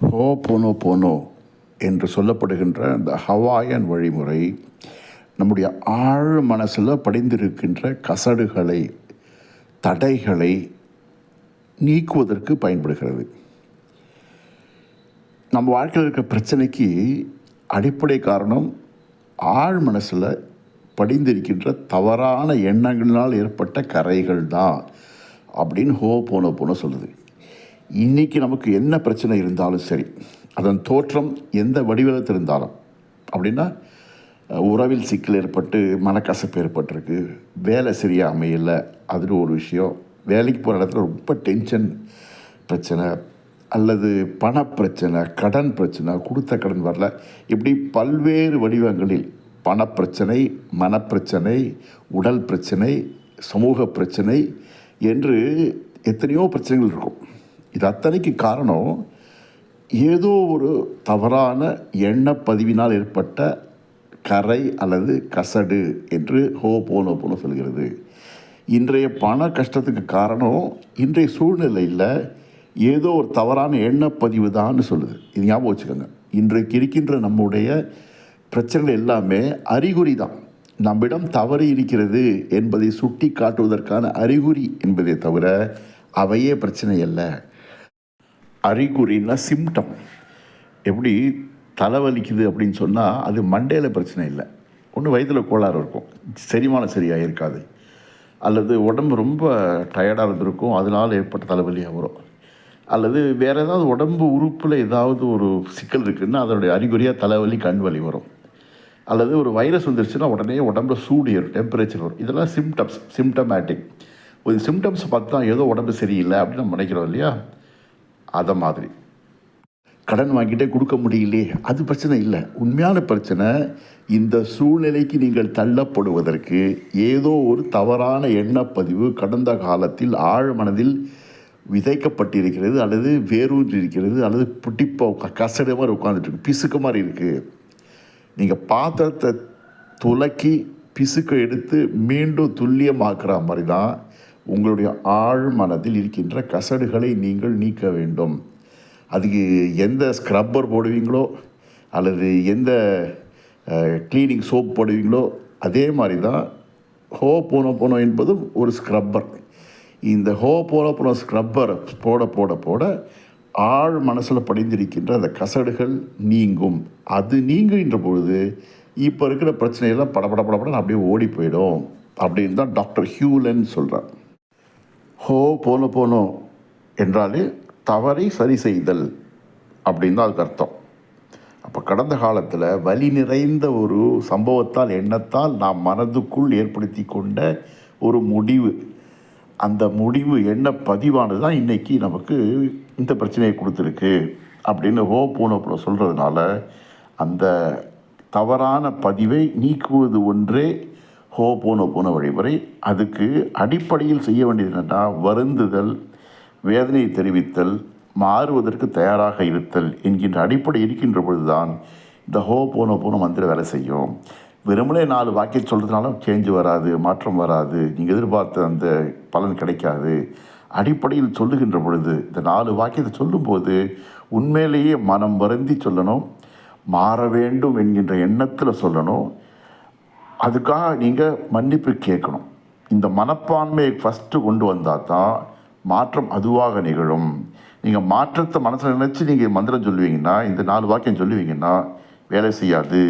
ஹோ போனோ போனோ என்று சொல்லப்படுகின்ற அந்த ஹவாயன் வழிமுறை நம்முடைய ஆழ் மனசில் படிந்திருக்கின்ற கசடுகளை, தடைகளை நீக்குவதற்கு பயன்படுகிறது. நம்ம வாழ்க்கையில் இருக்கிற பிரச்சனைக்கு அடிப்படை காரணம் ஆழ் மனசில் படிந்திருக்கின்ற தவறான எண்ணங்களினால் ஏற்பட்ட கரைகள் தான் அப்படின்னு ஹோ போனோ போனோ சொல்லுது. இன்றைக்கி நமக்கு என்ன பிரச்சனை இருந்தாலும் சரி, அதன் தோற்றம் எந்த வடிவத்தில் இருந்தாலும், அப்படின்னா உறவில் சிக்கல் ஏற்பட்டு மனக்கசப்பு ஏற்பட்டிருக்கு, வேலை சரியாக அமையலை, அதில் ஒரு விஷயம், வேலைக்கு போகிற இடத்துல ரொம்ப டென்ஷன் பிரச்சனை, அல்லது பணப்பிரச்சனை, கடன் பிரச்சனை, கொடுத்த கடன் வரல, இப்படி பல்வேறு வடிவங்களில் பணப்பிரச்சனை, மனப்பிரச்சனை, உடல் பிரச்சனை, சமூக பிரச்சனை என்று எத்தனையோ பிரச்சனைகள் இருக்கும். இது அத்தனைக்கு காரணம் ஏதோ ஒரு தவறான எண்ணப்பதிவினால் ஏற்பட்ட கரை அல்லது கசடு என்று ஹோ போனோ போனோ சொல்கிறது. இன்றைய பண கஷ்டத்துக்கு காரணம் இன்றைய சூழ்நிலையில் ஏதோ ஒரு தவறான எண்ணப்பதிவு தான் சொல்லுது. இது ஞாபகம் வச்சுக்கோங்க. இன்றைக்கு இருக்கின்ற நம்முடைய பிரச்சனைகள் எல்லாமே அறிகுறி தான். நம்மிடம் தவறு இருக்கிறது என்பதை சுட்டி காட்டுவதற்கான அறிகுறி என்பதை தவிர அவையே பிரச்சனை அல்ல. அறிகுறின்னா சிம்டம். எப்படி தலைவலிக்குது அப்படின்னு சொன்னால் அது மண்டையில் பிரச்சனை இல்லை, ஒன்று வயிற்றில் கோளாறு இருக்கும், செரிமானம் சரியாக இருக்காது, அல்லது உடம்பு ரொம்ப டயர்டாக இருந்திருக்கும், அதனால் ஏற்பட்ட தலைவலியாக வரும், அல்லது வேறு ஏதாவது உடம்பு உறுப்பில் ஏதாவது ஒரு சிக்கல் இருக்குதுன்னா அதனுடைய அறிகுறியாக தலைவலி, கண் வலி வரும், அல்லது ஒரு வைரஸ் வந்துருச்சுன்னா உடனே உடம்புல சூடு ஏறும், டெம்பரேச்சர் வரும். இதெல்லாம் சிம்டம்ஸ், சிம்டமேட்டிக். ஒரு சிம்டம்ஸ் பார்த்து தான் ஏதோ உடம்பு சரியில்லை அப்படின்னு நம்ம நினைக்கிறோம் இல்லையா? அதை மாதிரி கடன் வாங்கிட்டே கொடுக்க முடியலையே, அது பிரச்சனை இல்லை. உண்மையான பிரச்சனை இந்த சூழ்நிலைக்கு நீங்கள் தள்ளப்படுவதற்கு ஏதோ ஒரு தவறான எண்ணப்பதிவு கடந்த காலத்தில் ஆழ் மனதில் விதைக்கப்பட்டிருக்கிறது, அல்லது வேரூன்றி இருக்கிறது, அல்லது புட்டிப்போ கசடு மாதிரி உட்காந்துட்டுருக்கு, பிசுக்கு மாதிரி இருக்குது. நீங்கள் பாத்திரத்தை துலக்கி பிசுக்கை எடுத்து மீண்டும் துல்லியமாக்குற மாதிரி தான் உங்களுடைய ஆழ் மனதில் இருக்கின்ற கசடுகளை நீங்கள் நீக்க வேண்டும். அதுக்கு எந்த ஸ்க்ரப்பர் போடுவீங்களோ அல்லது எந்த க்ளீனிங் சோப் போடுவீங்களோ அதே மாதிரி தான் ஹோ போனோ போனோ என்பதும் ஒரு ஸ்க்ரப்பர். இந்த ஹோ போனோ போனோ ஸ்க்ரப்பர் போட போட போட ஆழ் மனசில் படிந்திருக்கின்ற அந்த கசடுகள் நீங்கும். அது நீங்குகின்ற பொழுது இப்போ இருக்கிற பிரச்சனையெல்லாம் படப்படன்னு அப்படியே ஓடி போயிடும் அப்படின்னு தான் டாக்டர் ஹியூலன் சொல்கிறார். ஹோ போனோ போனோ என்றாலே தவறை சரி செய்தல் அப்படின்னு தான் அதுக்கு அர்த்தம். அப்போ கடந்த காலத்தில் வலி நிறைந்த ஒரு சம்பவத்தால், எண்ணத்தால் நாம் மனதுக்குள் ஏற்படுத்தி கொண்ட ஒரு முடிவு, அந்த முடிவு எண்ண பதிவானது தான் இன்றைக்கி நமக்கு இந்த பிரச்சனையை கொடுத்துருக்கு அப்படின்னு ஹோ போனோ போனோ சொல்கிறதுனால அந்த தவறான பதிவை நீக்குவது ஒன்றே ஹோ போனோ போனோ வழிமுறை. அதுக்கு அடிப்படையில் செய்ய வேண்டியது என்னென்னா வருந்துதல், வேதனையை தெரிவித்தல், மாறுவதற்கு தயாராக இருத்தல் என்கின்ற அடிப்படை இருக்கின்ற பொழுதுதான் இந்த ஹோ போனோ போனோ மந்திரம் வேலை செய்யும். வெறுமனே 4 வாக்கியம் சொல்கிறதுனால சேஞ்சு வராது, மாற்றம் வராது, நீங்கள் எதிர்பார்த்த அந்த பலன் கிடைக்காது. அடிப்படையில் சொல்லுகின்ற பொழுது இந்த 4 வாக்கியத்தை சொல்லும்போது உண்மையிலேயே மனம் வருந்தி சொல்லணும், மாற வேண்டும் என்கின்ற எண்ணத்தில் சொல்லணும். அதுக்காக நீங்கள் மன்னிப்பு கேட்கணும். இந்த மனப்பான்மையை ஃபஸ்ட்டு கொண்டு வந்தால் தான் மாற்றம் அதுவாக நிகழும். நீங்கள் மாற்றத்தை மனசில் நினச்சி நீங்கள் மந்திரம் சொல்லுவீங்கன்னா, இந்த 4 வாக்கியம் சொல்லுவீங்கன்னா வேலை செய்யாது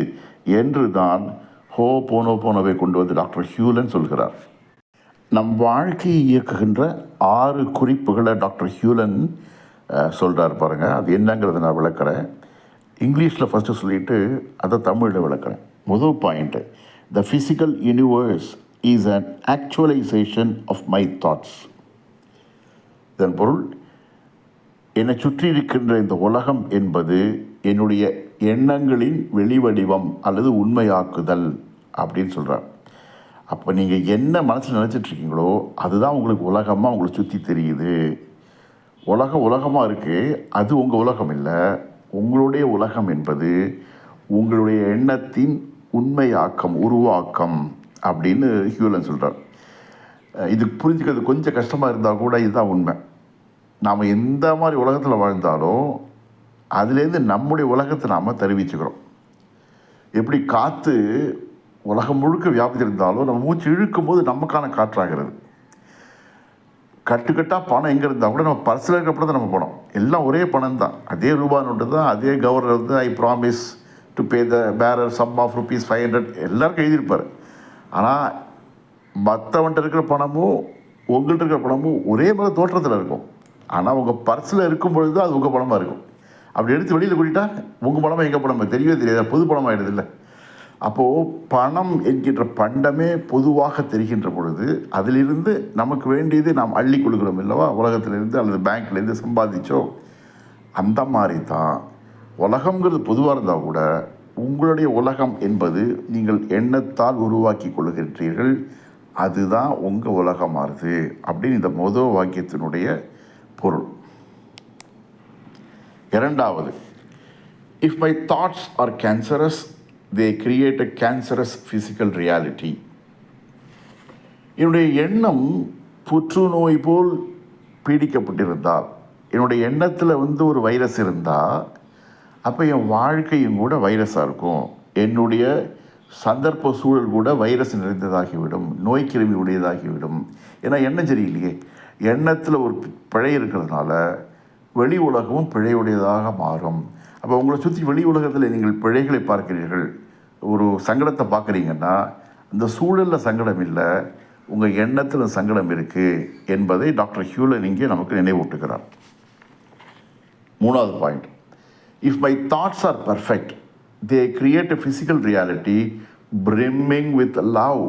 என்று தான் ஹோ போனோ போனோவை கொண்டு வந்து டாக்டர் ஹியூலன் சொல்கிறார். நம் வாழ்க்கையை இயக்குகின்ற 6 குறிப்புகளை டாக்டர் ஹியூலன் சொல்கிறார் பாருங்கள். அது என்னங்கிறத நான் விளக்குறேன். இங்கிலீஷில் ஃபஸ்ட்டு சொல்லிவிட்டு அதை தமிழில் விளக்குறேன். முதல் point, the physical universe is an actualization of my thoughts. இதன் பொருள், என்னை சுற்றி இருக்கின்ற இந்த உலகம் என்பது என்னுடைய எண்ணங்களின் வெளிவடிவம் அல்லது உண்மையாக்குதல் அப்படின்னு சொல்கிறார். அப்போ நீங்கள் என்ன மனசில் நினச்சிட்ருக்கீங்களோ அதுதான் உங்களுக்கு உலகமாக உங்களை சுற்றி தெரியுது. உலகமாக இருக்குது, அது உங்கள் உலகம் இல்லை. உங்களுடைய உலகம் என்பது உங்களுடைய எண்ணத்தின் உண்மையாக்கம், உருவாக்கம் அப்படின்னு ஹியூலன் சொல்கிறார். இது புரிஞ்சுக்கிறது கொஞ்சம் கஷ்டமாக இருந்தால் கூட இதுதான் உண்மை. நாம் எந்த மாதிரி உலகத்தில் வாழ்ந்தாலும் அதுலேருந்து நம்முடைய உலகத்தை நாம் தெரிவிச்சுக்கிறோம். எப்படி காற்று உலகம் முழுக்க வியாபித்திருந்தாலும் நம்ம மூச்சு இழுக்கும் போது நமக்கான காற்றாகிறது. கட்டுக்கட்டாக பணம் எங்கே இருந்தால் கூட நம்ம பர்ஸில் இருக்க பணம் தான் நம்ம பணம், எல்லாம் ஒரே பணம் தான், அதே ரூபா நோட்டு தான், அதே கவர்னர் வந்து I promise to pay the bearer sum of rupees 500 எல்லாருக்கும் எழுதியிருப்பார். ஆனால் மற்றவன்ட்டு இருக்கிற பணமும் உங்கள்கிட்ட இருக்கிற பணமும் ஒரே மாதிரி தோற்றத்தில் இருக்கும். ஆனால் உங்கள் பர்ஸில் இருக்கும் பொழுது தான் அது உங்கள் பணமாக இருக்கும். அப்படி எடுத்து வெளியில் கூட்டிட்டா உங்கள் பணமாக எங்கள் பணமாக தெரியவே தெரியாது, பொது பணமாகிடுது இல்லை. அப்போது பணம் என்கின்ற பண்டமே பொதுவாக தெரிகின்ற பொழுது அதிலிருந்து நமக்கு வேண்டியது நாம் அள்ளி கொடுக்குறோம் இல்லவா, உலகத்திலேருந்து அல்லது பேங்க்லேருந்து சம்பாதிச்சோ. அந்த மாதிரி தான் உலகங்கிறது பொதுவாக இருந்தால் கூட உங்களுடைய உலகம் என்பது நீங்கள் எண்ணத்தால் உருவாக்கி கொள்கின்றீர்கள், அதுதான் உங்கள் உலகமாகுது அப்படின்னு இந்த முதல் வாக்கியத்தினுடைய பொருள். இரண்டாவது, if my thoughts are cancerous they create a cancerous physical reality. என்னுடைய எண்ணம் புற்றுநோய் போல் பீடிக்கப்பட்டிருந்தால், என்னுடைய எண்ணத்தில் ஒரு வைரஸ் இருந்தால், அப்போ என் வாழ்க்கையும் கூட வைரஸாக இருக்கும். என்னுடைய சந்தர்ப்ப சூழல் கூட வைரஸ் நிறைந்ததாகிவிடும், நோய் கிருமி உடையதாகிவிடும். ஏன்னா எண்ணம் சரியில்லையே. எண்ணத்தில் ஒரு பிழை இருக்கிறதுனால வெளி உலகமும் பிழையுடையதாக மாறும். அப்போ உங்களை சுற்றி வெளி உலகத்தில் நீங்கள் பிழைகளை பார்க்கிறீர்கள், ஒரு சங்கடத்தை பார்க்குறீங்கன்னா அந்த சூழலில் சங்கடம் இல்லை, உங்கள் எண்ணத்தில் சங்கடம் இருக்குது என்பதை டாக்டர் ஹியூலன் இங்கே நமக்கு நினைவூட்டுகிறார். மூணாவது point, if my thoughts are perfect they create a physical reality brimming with love.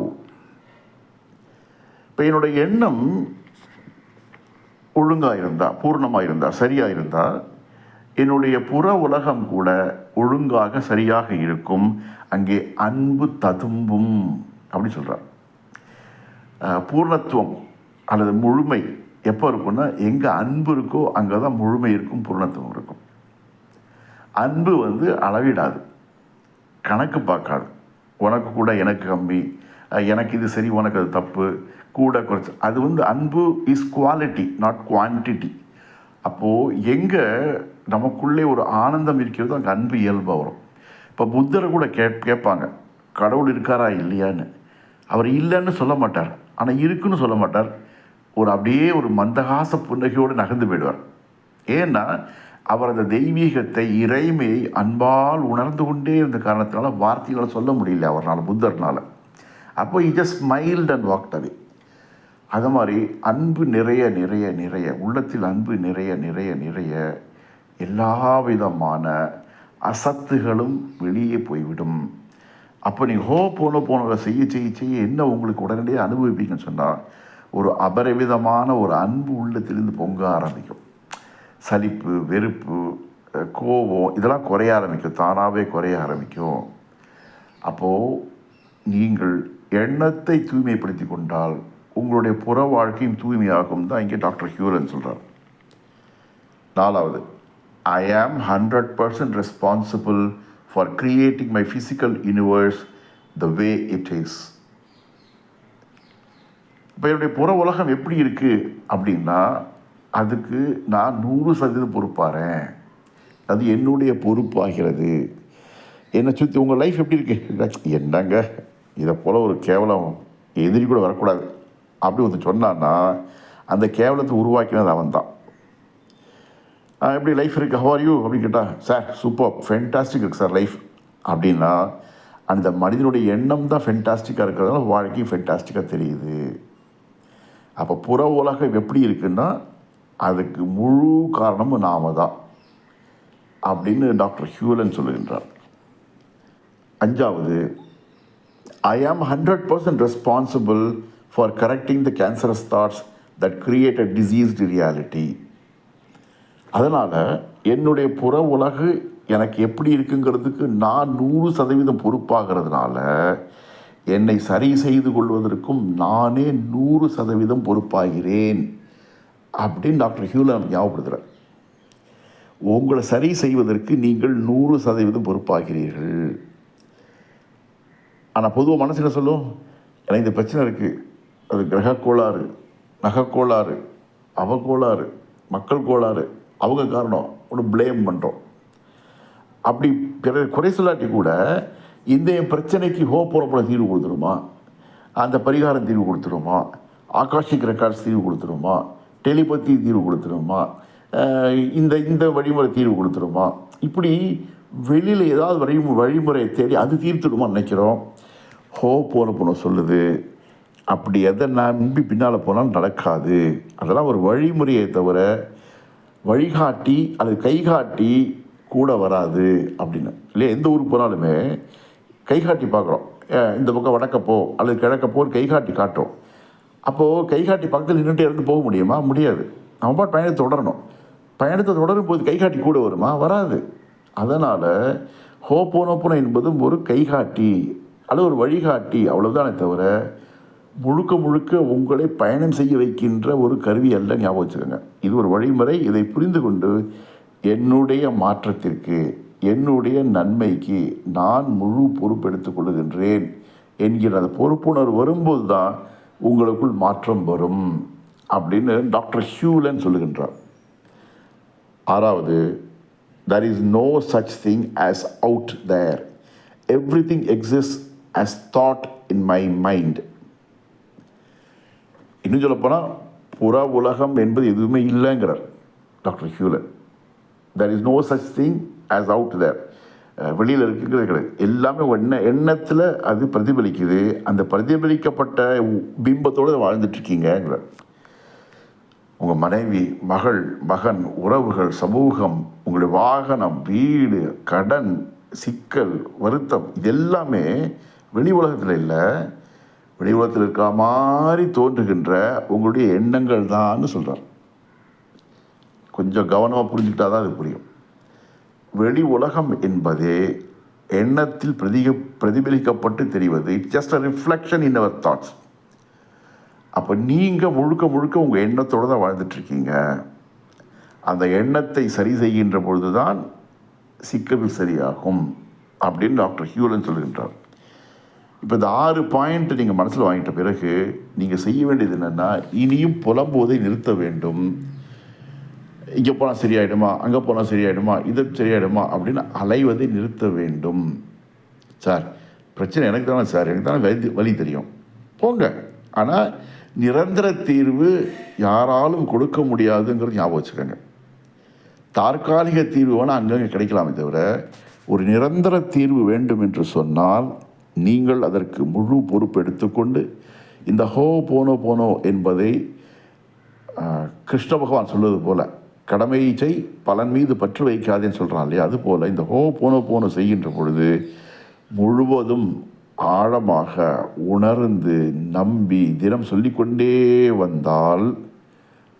இப்போ என்னுடைய எண்ணம் ஒழுங்காக இருந்தால், பூர்ணமாக இருந்தால், சரியாக இருந்தால் என்னுடைய புற உலகம் கூட ஒழுங்காக சரியாக இருக்கும், அங்கே அன்பு ததும்பும் அப்படி சொல்கிறார். பூர்ணத்துவம் அல்லது முழுமை எப்போ இருக்குன்னா, எங்கே அன்பு இருக்கோ அங்கே தான் முழுமை இருக்கும், பூர்ணத்துவம் இருக்கும். அன்பு அளவிடாது, கணக்கு பார்க்காது. உனக்கு கூட எனக்கு கம்மி, எனக்கு இது சரி உனக்கு அது தப்பு, கூட குறைச்சி. அது அன்பு இஸ் குவாலிட்டி நாட் குவான்டிட்டி. அப்போது எங்கே நமக்குள்ளே ஒரு ஆனந்தம் இருக்கிறதோ அங்கே அன்பு இயல்பாக வரும். இப்போ புத்தரை கூட கேட்பாங்க, கடவுள் இருக்காரா இல்லையான்னு. அவர் இல்லைன்னு சொல்ல மாட்டார், ஆனால் இருக்குன்னு சொல்ல மாட்டார். அப்படியே ஒரு மந்தகாச புன்னகையோடு நகர்ந்து போயிடுவார். ஏன்னா அவர் அந்த தெய்வீகத்தை, இறைமையை அன்பால் உணர்ந்து கொண்டே இருந்த காரணத்தினால வார்த்தைகளை சொல்ல முடியல அவர்னால, புத்தர்னால். அப்போ he just smiled and walked away. அது மாதிரி அன்பு நிறைய நிறைய நிறைய, உள்ளத்தில் அன்பு நிறைய நிறைய நிறைய எல்லா விதமான அசத்துகளும் வெளியே போய்விடும். அப்போ நீங்கள் போனதை செய்ய செய்ய செய்ய என்ன உங்களுக்கு உடனடியாக அனுபவிப்பீங்கன்னு சொன்னால், ஒரு அபரிவிதமான ஒரு அன்பு உள்ளத்திலிருந்து பொங்க ஆரம்பிக்கும். சலிப்பு, வெறுப்பு, கோபம் இதெல்லாம் குறைய ஆரம்பிக்கும், தானாகவே குறைய ஆரம்பிக்கும். அப்போது நீங்கள் எண்ணத்தை தூய்மைப்படுத்தி கொண்டால் உங்களுடைய புற வாழ்க்கையும் தூய்மையாகும் தான் இங்கே டாக்டர் ஹியூலன் சொல்கிறார். நாலாவது, I am 100% responsible for creating my physical universe the way it is. இப்போ என்னுடைய புற உலகம் எப்படி இருக்குது அப்படின்னா அதுக்கு நான் 100% பொறுப்பாகிறேன். அது என்னுடைய பொறுப்பாகிறது. என்னை சுற்றி உங்கள் லைஃப் எப்படி இருக்குது, என்னங்க இதை போல் ஒரு கேவலம் எதிரி கூட வரக்கூடாது அப்படி சொன்னான்னா அந்த கேவலத்தை உருவாக்கினது அவன் தான். எப்படி லைஃப் இருக்குது, ஹவ் ஆர் யூ அப்படின்னு கேட்டால், சார் சூப்பர் ஃபென்டாஸ்டிக் இருக்குது சார் லைஃப் அப்படின்னா அந்த மனிதனுடைய எண்ணம் தான் ஃபென்டாஸ்டிக்காக இருக்கிறதுனால வாழ்க்கையும் ஃபென்டாஸ்டிக்காக தெரியுது. அப்போ புற உலகம் எப்படி இருக்குன்னா அதுக்கு முழு காரணமும் நாம தான் அப்படின்னு டாக்டர் ஹியூலன் சொல்லுகின்றார். அஞ்சாவது, I am 100% responsible for correcting the cancerous thoughts that create a diseased reality. அதனால் என்னுடைய புற உலகு எனக்கு எப்படி இருக்குங்கிறதுக்கு நான் 100% பொறுப்பாகிறதுனால என்னை சரி செய்து கொள்வதற்கும் நானே 100% பொறுப்பாகிறேன் அப்படின்னு டாக்டர் ஹியூலன் ஞாபகப்படுத்துகிறார். உங்களை சரி செய்வதற்கு நீங்கள் 100% பொறுப்பாகிறீர்கள். ஆனால் பொதுவாக மனசு என்ன சொல்லும், எனக்கு இந்த பிரச்சனை இருக்குது, அது கிரக கோளாறு, நகக்கோளாறு, அவ கோளாறு, மக்கள் கோளாறு, அவங்க காரணம் ஒன்று ப்ளேம் பண்ணுறோம். அப்படி பிறர் குறை சொல்லாட்டி கூட இந்த என் பிரச்சனைக்கு ஹோப்போனோபோன தீர்வு கொடுத்துருமா, அந்த பரிகாரம் தீர்வு கொடுத்துருமா, ஆகாஷிக் ரெக்கார்ட்ஸ் தீர்வு கொடுத்துருமா, டெலிபதி தீர்வு கொடுத்துருமா, இந்த இந்த வழிமுறை தீர்வு கொடுத்துருமா, இப்படி வெளியில் ஏதாவது வழிமுறையை தேடி அது தீர்த்துடுமா நினைக்கிறோம். ஹோப்போனோபோனோ சொல்லுது அப்படி எதை நம்பி பின்னால் போனாலும் நடக்காது. அதெல்லாம் ஒரு வழிமுறையை தவிர வழிகாட்டி அல்லது கைகாட்டி கூட வராது அப்படின்னு இல்லையா. எந்த ஊருக்கு போனாலுமே கைகாட்டி பார்க்குறோம். இந்த பக்கம் வடக்கப்போ அல்லது கிழக்கப்போ கைகாட்டி காட்டுறோம். அப்போது கைகாட்டி பக்கத்தில் நின்றுட்டே இருந்து போக முடியுமா? முடியாது. நம்ம பாட்டு பயணத்தை தொடரணும். பயணத்தை தொடரும் போது கைகாட்டி கூட வருமா? வராது. அதனால் ஹோப்போனோபோனோ என்பதும் ஒரு கைகாட்டி அல்லது ஒரு வழிகாட்டி, அவ்வளோதானே தவிர முழுக்க முழுக்க உங்களை பயணம் செய்ய வைக்கின்ற ஒரு கருவி அல்ல. ஞாபகம் வச்சுக்கோங்க. இது ஒரு வழிமுறை. இதை புரிந்து கொண்டு என்னுடைய மாற்றத்திற்கு, என்னுடைய நன்மைக்கு நான் முழு பொறுப்பெடுத்துக் கொள்ளுகின்றேன் என்கிற அந்த பொறுப்புணர்வு வரும்போது தான் உங்களுக்குள் மாற்றம் வரும் அப்படின்னு டாக்டர் ஹியூலன் சொல்லுகின்றார். 6வது, there is no such thing as out there. Everything exists as thought in my mind. இன்னும் சொல்லப்போனால் புற உலகம் என்பது எதுவுமே இல்லைங்கிறார் டாக்டர் ஹியூலன். there is no such thing as out there. வெளியில் இருக்குங்கிறது கிடையாது. எல்லாமே எண்ணத்தில் அது பிரதிபலிக்குது. அந்த பிரதிபலிக்கப்பட்ட பிம்பத்தோடு வாழ்ந்துட்டுருக்கீங்கிறார். உங்கள் மனைவி, மகள், மகன், உறவுகள், சமூகம், உங்களுடைய வாகனம், வீடு, கடன், சிக்கல், வருத்தம், இது எல்லாமே வெளி உலகத்தில் இல்லை, வெளி உலகத்தில் இருக்கிற மாதிரி தோன்றுகின்ற உங்களுடைய எண்ணங்கள் தான் சொல்கிறார். கொஞ்சம் கவனமாக புரிஞ்சுக்கிட்டா தான் அது புரியும். வெளி உலகம் என்பதே எண்ணத்தில் பிரதிபலிக்கப்பட்டு தெரிவது. It's just a reflection in our thoughts. அப்போ நீங்கள் முழுக்க முழுக்க உங்கள் எண்ணத்தோடு தான் வாழ்ந்துட்டுருக்கீங்க. அந்த எண்ணத்தை சரி செய்கின்ற பொழுது தான் சிக்கல் சரியாகும் அப்படின்னு டாக்டர் ஹியூலன் சொல்லுகின்றார். இப்போ இந்த 6 பாயிண்ட் நீங்கள் மனசில் வாங்கிட்ட பிறகு நீங்கள் செய்ய வேண்டியது என்னென்னா, இனியும் புலம்போதை நிறுத்த வேண்டும். இங்கே போனால் சரியாயிடுமா, அங்கே போனால் சரியாயிடுமா, இது சரியாயிடுமா அப்படின்னு அலைவதை நிறுத்த வேண்டும். சார் பிரச்சனை எனக்கு தானே சார், எனக்கு தானே வழி தெரியும், போங்க. ஆனால் நிரந்தர தீர்வு யாராலும் கொடுக்க முடியாதுங்கிறது ஞாபகம் வச்சுக்கோங்க. தற்காலிக தீர்வு வேணால் அங்கங்கே கிடைக்கலாமே தவிர ஒரு நிரந்தர தீர்வு வேண்டும் என்று சொன்னால் நீங்கள் அதற்கு முழு பொறுப்பு எடுத்துக்கொண்டு இந்த ஹோப்போனோபோனோ என்பதை கிருஷ்ண பகவான் சொல்வது போல் கடமையை செய் பலன் மீது பற்று வைக்காதேன்னு சொல்கிறான் இல்லையா. அதுபோல் இந்த ஹோப்போனோபோனோ செய்கின்ற பொழுது முழுவதும் ஆழமாக உணர்ந்து நம்பி தினம் சொல்லிக்கொண்டே வந்தால்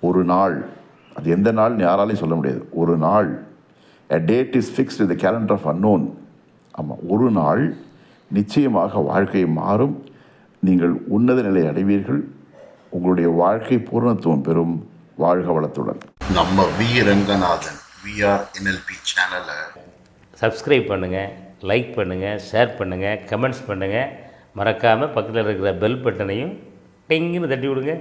ஒரு நாள், அது எந்த நாள் யாராலையும் சொல்ல முடியாது, ஒரு நாள், a date is fixed in the calendar of unknown. ஆமாம், ஒரு நாள் நிச்சயமாக வாழ்க்கை மாறும். நீங்கள் உன்னத நிலை அடைவீர்கள். உங்களுடைய வாழ்க்கை பூர்ணத்துவம் பெறும். வாழ்க வளத்துடன். நம்ம வி ரங்கநாதன் VRNLP சேனலை சப்ஸ்கிரைப் பண்ணுங்கள், லைக் பண்ணுங்கள், ஷேர் பண்ணுங்கள், கமெண்ட்ஸ் பண்ணுங்கள். மறக்காமல் பக்கத்தில் இருக்கிற பெல் பட்டனையும் டிங்குன்னு தட்டி விடுங்க.